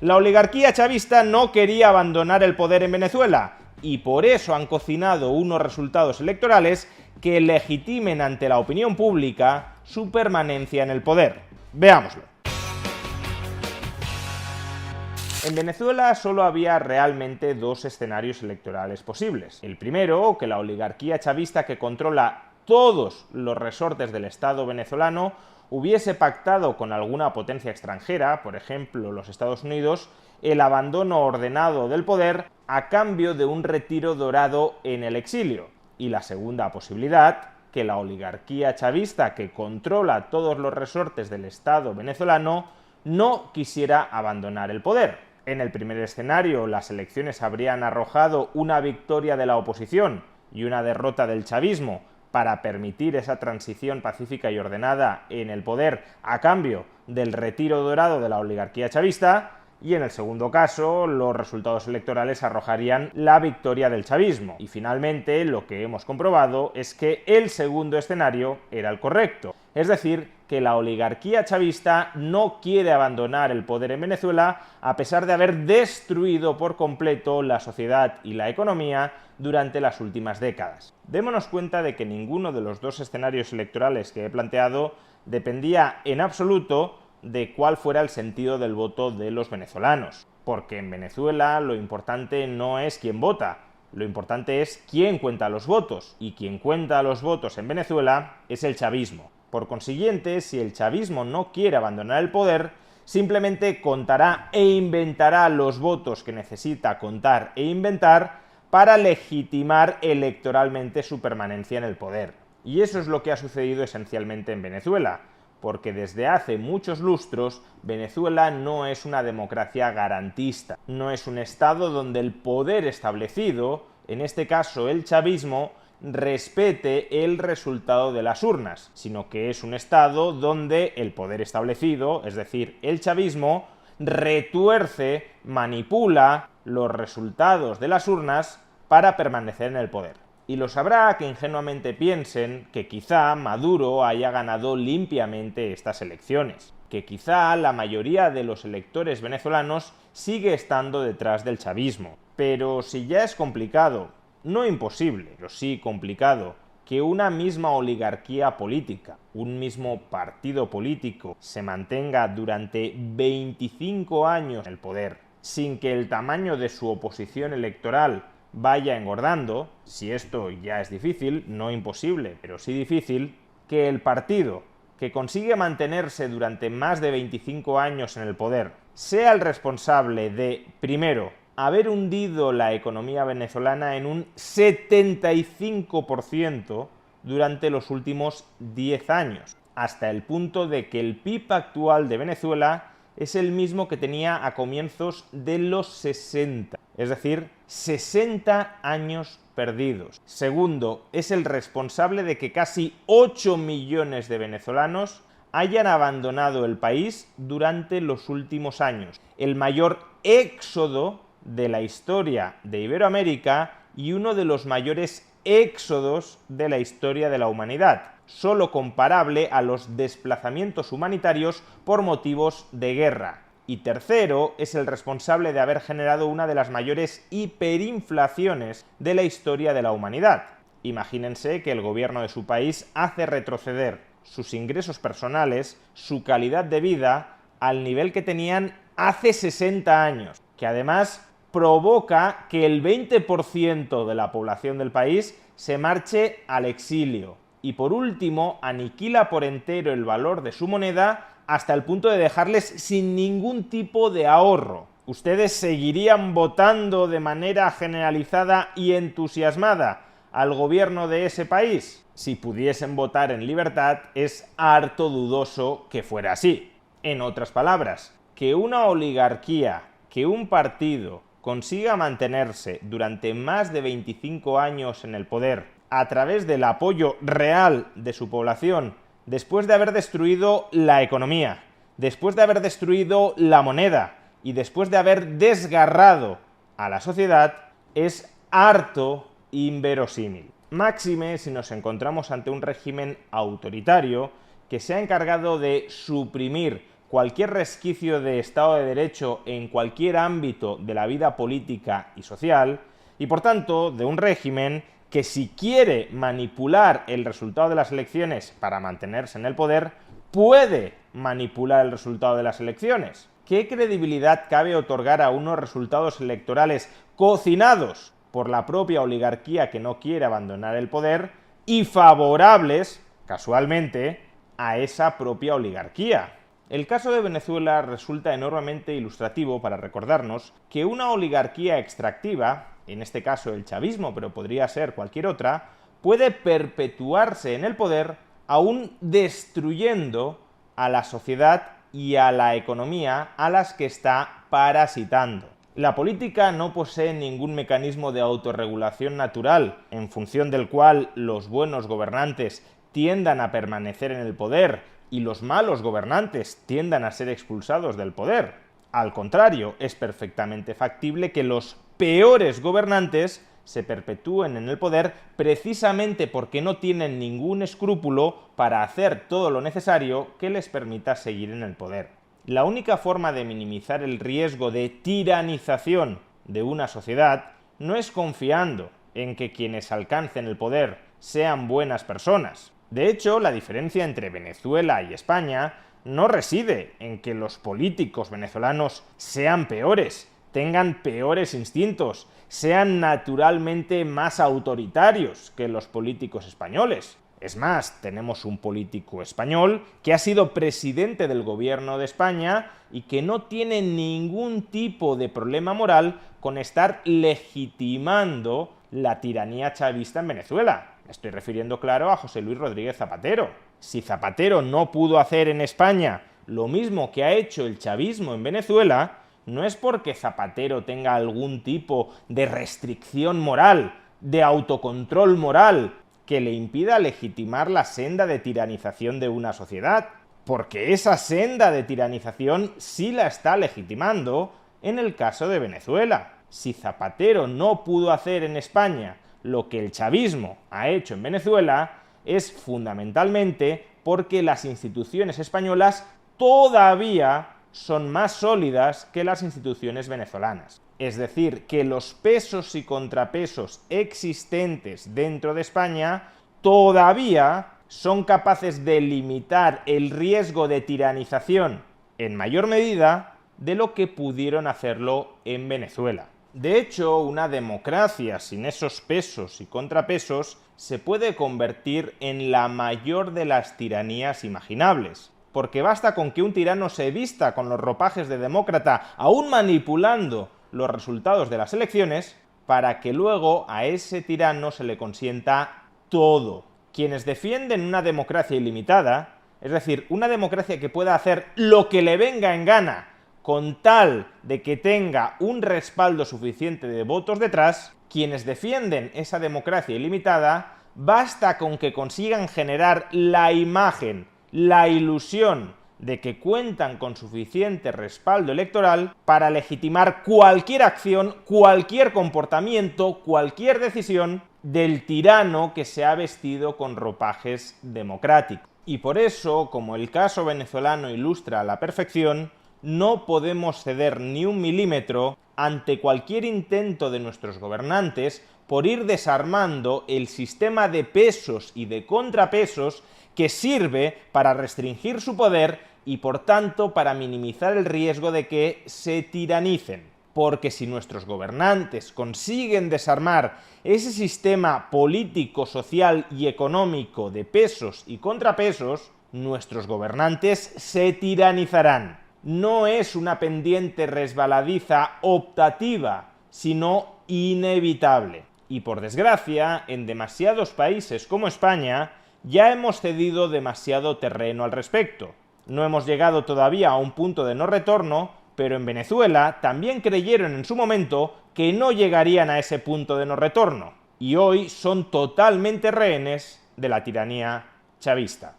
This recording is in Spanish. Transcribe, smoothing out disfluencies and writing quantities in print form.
La oligarquía chavista no quería abandonar el poder en Venezuela y por eso han cocinado unos resultados electorales que legitimen ante la opinión pública su permanencia en el poder. Veámoslo. En Venezuela solo había realmente dos escenarios electorales posibles. El primero, que la oligarquía chavista que controla todos los resortes del Estado venezolano hubiese pactado con alguna potencia extranjera, por ejemplo los Estados Unidos, el abandono ordenado del poder a cambio de un retiro dorado en el exilio. Y la segunda posibilidad, que la oligarquía chavista que controla todos los resortes del Estado venezolano no quisiera abandonar el poder. En el primer escenario, las elecciones habrían arrojado una victoria de la oposición y una derrota del chavismo para permitir esa transición pacífica y ordenada en el poder a cambio del retiro dorado de la oligarquía chavista, y en el segundo caso los resultados electorales arrojarían la victoria del chavismo. Y finalmente lo que hemos comprobado es que el segundo escenario era el correcto, es decir, que la oligarquía chavista no quiere abandonar el poder en Venezuela a pesar de haber destruido por completo la sociedad y la economía durante las últimas décadas. Démonos cuenta de que ninguno de los dos escenarios electorales que he planteado dependía en absoluto de cuál fuera el sentido del voto de los venezolanos, porque en Venezuela lo importante no es quién vota, lo importante es quién cuenta los votos, y quien cuenta los votos en Venezuela es el chavismo. Por consiguiente, si el chavismo no quiere abandonar el poder, simplemente contará e inventará los votos que necesita contar e inventar para legitimar electoralmente su permanencia en el poder. Y eso es lo que ha sucedido esencialmente en Venezuela, porque desde hace muchos lustros Venezuela no es una democracia garantista, no es un estado donde el poder establecido, en este caso el chavismo, respete el resultado de las urnas, sino que es un estado donde el poder establecido, es decir, el chavismo, retuerce, manipula los resultados de las urnas para permanecer en el poder. Y lo sabrá que ingenuamente piensen que quizá Maduro haya ganado limpiamente estas elecciones, que quizá la mayoría de los electores venezolanos sigue estando detrás del chavismo. Pero si ya es complicado, no imposible, pero sí complicado, que una misma oligarquía política, un mismo partido político, se mantenga durante 25 años en el poder, sin que el tamaño de su oposición electoral vaya engordando, si esto ya es difícil, no imposible, pero sí difícil, que el partido que consigue mantenerse durante más de 25 años en el poder sea el responsable de, primero, haber hundido la economía venezolana en un 75% durante los últimos 10 años, hasta el punto de que el PIB actual de Venezuela es el mismo que tenía a comienzos de los 60, es decir, 60 años perdidos. Segundo, es el responsable de que casi 8 millones de venezolanos hayan abandonado el país durante los últimos años, el mayor éxodo de la historia de Iberoamérica y uno de los mayores éxodos de la historia de la humanidad, solo comparable a los desplazamientos humanitarios por motivos de guerra. Y tercero, es el responsable de haber generado una de las mayores hiperinflaciones de la historia de la humanidad. Imagínense que el gobierno de su país hace retroceder sus ingresos personales, su calidad de vida, al nivel que tenían hace 60 años, que además provoca que el 20% de la población del país se marche al exilio. Y por último, aniquila por entero el valor de su moneda hasta el punto de dejarles sin ningún tipo de ahorro. ¿Ustedes seguirían votando de manera generalizada y entusiasmada al gobierno de ese país? Si pudiesen votar en libertad, es harto dudoso que fuera así. En otras palabras, que una oligarquía, que un partido consiga mantenerse durante más de 25 años en el poder a través del apoyo real de su población, después de haber destruido la economía, después de haber destruido la moneda y después de haber desgarrado a la sociedad, es harto inverosímil. Máxime si nos encontramos ante un régimen autoritario que se ha encargado de suprimir cualquier resquicio de Estado de Derecho en cualquier ámbito de la vida política y social, y por tanto de un régimen que si quiere manipular el resultado de las elecciones para mantenerse en el poder, puede manipular el resultado de las elecciones. ¿Qué credibilidad cabe otorgar a unos resultados electorales cocinados por la propia oligarquía que no quiere abandonar el poder y favorables, casualmente, a esa propia oligarquía? El caso de Venezuela resulta enormemente ilustrativo para recordarnos que una oligarquía extractiva, en este caso el chavismo, pero podría ser cualquier otra, puede perpetuarse en el poder aún destruyendo a la sociedad y a la economía a las que está parasitando. La política no posee ningún mecanismo de autorregulación natural, en función del cual los buenos gobernantes tiendan a permanecer en el poder y los malos gobernantes tiendan a ser expulsados del poder. Al contrario, es perfectamente factible que los peores gobernantes se perpetúen en el poder precisamente porque no tienen ningún escrúpulo para hacer todo lo necesario que les permita seguir en el poder. La única forma de minimizar el riesgo de tiranización de una sociedad no es confiando en que quienes alcancen el poder sean buenas personas. De hecho, la diferencia entre Venezuela y España no reside en que los políticos venezolanos sean peores, tengan peores instintos, sean naturalmente más autoritarios que los políticos españoles. Es más, tenemos un político español que ha sido presidente del gobierno de España y que no tiene ningún tipo de problema moral con estar legitimando la tiranía chavista en Venezuela. Me estoy refiriendo, claro, a José Luis Rodríguez Zapatero. Si Zapatero no pudo hacer en España lo mismo que ha hecho el chavismo en Venezuela, no es porque Zapatero tenga algún tipo de restricción moral, de autocontrol moral, que le impida legitimar la senda de tiranización de una sociedad, porque esa senda de tiranización sí la está legitimando en el caso de Venezuela. Si Zapatero no pudo hacer en España lo que el chavismo ha hecho en Venezuela, es fundamentalmente porque las instituciones españolas todavía son más sólidas que las instituciones venezolanas. Es decir, que los pesos y contrapesos existentes dentro de España todavía son capaces de limitar el riesgo de tiranización en mayor medida de lo que pudieron hacerlo en Venezuela. De hecho, una democracia sin esos pesos y contrapesos se puede convertir en la mayor de las tiranías imaginables, porque basta con que un tirano se vista con los ropajes de demócrata, aún manipulando los resultados de las elecciones, para que luego a ese tirano se le consienta todo. Quienes defienden una democracia ilimitada, es decir, una democracia que pueda hacer lo que le venga en gana, con tal de que tenga un respaldo suficiente de votos detrás, quienes defienden esa democracia ilimitada, basta con que consigan generar la imagen, la ilusión de que cuentan con suficiente respaldo electoral para legitimar cualquier acción, cualquier comportamiento, cualquier decisión del tirano que se ha vestido con ropajes democráticos. Y por eso, como el caso venezolano ilustra a la perfección, no podemos ceder ni un milímetro ante cualquier intento de nuestros gobernantes por ir desarmando el sistema de pesos y de contrapesos que sirve para restringir su poder y, por tanto, para minimizar el riesgo de que se tiranicen. Porque si nuestros gobernantes consiguen desarmar ese sistema político, social y económico de pesos y contrapesos, nuestros gobernantes se tiranizarán. No es una pendiente resbaladiza optativa, sino inevitable. Y por desgracia, en demasiados países como España, ya hemos cedido demasiado terreno al respecto. No hemos llegado todavía a un punto de no retorno, pero en Venezuela también creyeron en su momento que no llegarían a ese punto de no retorno, y hoy son totalmente rehenes de la tiranía chavista.